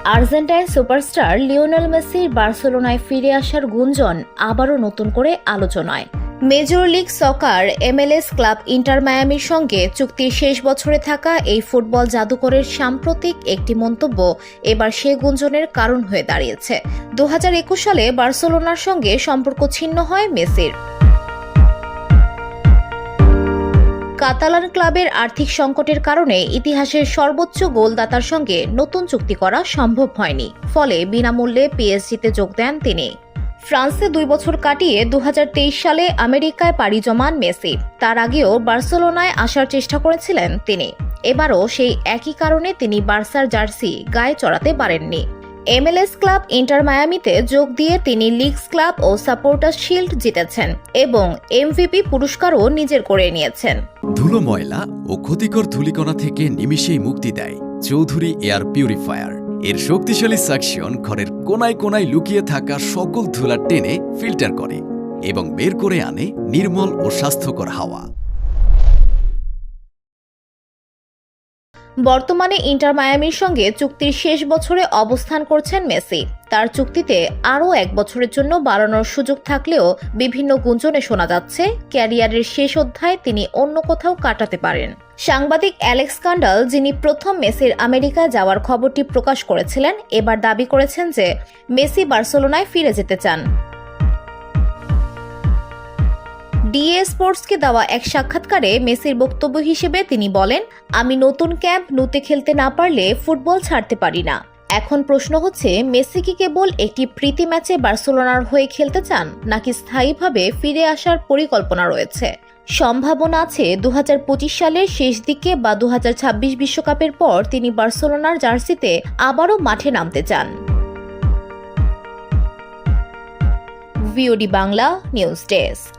Argentine superstar Lionel মেসির বার্সেলোনায় ফিরে আসার গুঞ্জন আবারও নতুন করে আলোচনায়। মেজর লিগ সকার MLS ক্লাব ইন্টার মায়ামির সঙ্গে চুক্তির শেষ বছরে থাকা এই ফুটবল জাদুকরের সাম্প্রতিক একটি মন্তব্য এবার সে গুঞ্জনের কারণ হয়ে দাঁড়িয়েছে। 2021 সালে বার্সেলোনার সঙ্গে সম্পর্ক ছিন্ন হয় মেসির। কাতালান ক্লাবের আর্থিক সংকটের কারণে ইতিহাসের সর্বোচ্চ গোলদাতার সঙ্গে নতুন চুক্তি করা সম্ভব হয়নি, ফলে বিনামূল্যে পিএসজিতে যোগ দেন তিনি। ফ্রান্সে 2 বছর কাটিয়ে 2023 সালে আমেরিকায় পাড়ি জমান মেসি। তার আগেও বার্সেলোনায় আসার চেষ্টা করেছিলেন তিনি। এবারও সেই একই কারণে তিনি বার্সার জার্সি গায়ে চড়াতে পারেননি। MLS ক্লাব ইন্টার মায়ামিতে যোগ দিয়ে তিনি লিগস ক্লাব ও সাপোর্টার শিল্ড জিতেছেন এবং MVP পুরস্কারও নিজের করে নিয়েছেন। ধুলো, ময়লা ও ক্ষতিকর ধূলিকণা থেকে নিমিষেই মুক্তি দেয় চৌধুরী এয়ার পিউরিফায়ার। এর শক্তিশালী সাকশন ঘরের কোনায় কোনায় লুকিয়ে থাকা সকল ধুলা টেনে ফিল্টার করে এবং বের করে আনে নির্মল ও স্বাস্থ্যকর হাওয়া। বর্তমানে ইন্টার মায়ামির সঙ্গে চুক্তির শেষ বছরে অবস্থান করছেন মেসি। তার চুক্তিতে আরও 1 বছরের জন্য বাড়ানোর সুযোগ থাকলেও বিভিন্ন গুঞ্জনে শোনা যাচ্ছে ক্যারিয়ারের শেষ অধ্যায় তিনি অন্য কোথাও কাটাতে পারেন। সাংবাদিক অ্যালেক্স কান্ডাল, যিনি প্রথম মেসির আমেরিকায় যাওয়ার খবরটি প্রকাশ করেছিলেন, এবার দাবি করেছেন যে মেসি বার্সেলোনায় ফিরে যেতে চান। ডিএ স্পোর্টসকে দেওয়া এক সাক্ষাৎকারে মেসির বক্তব্য হিসেবে তিনি বলেন, আমি নতুন ক্যাম্প নুতে খেলতে না পারলে ফুটবল ছাড়তে পারি না। এখন প্রশ্ন হচ্ছে, মেসি কি কেবল একটি প্রীতি ম্যাচে বার্সেলোনার হয়ে খেলতে চান, নাকি স্থায়ীভাবে ফিরে আসার পরিকল্পনা রয়েছে? সম্ভাবনা আছে 2025 সালের শেষ দিকে বা 2026 বিশ্বকাপের পর তিনি বার্সেলোনার জার্সিতে আবারও মাঠে নামতে চান। VOD Bangla news desk.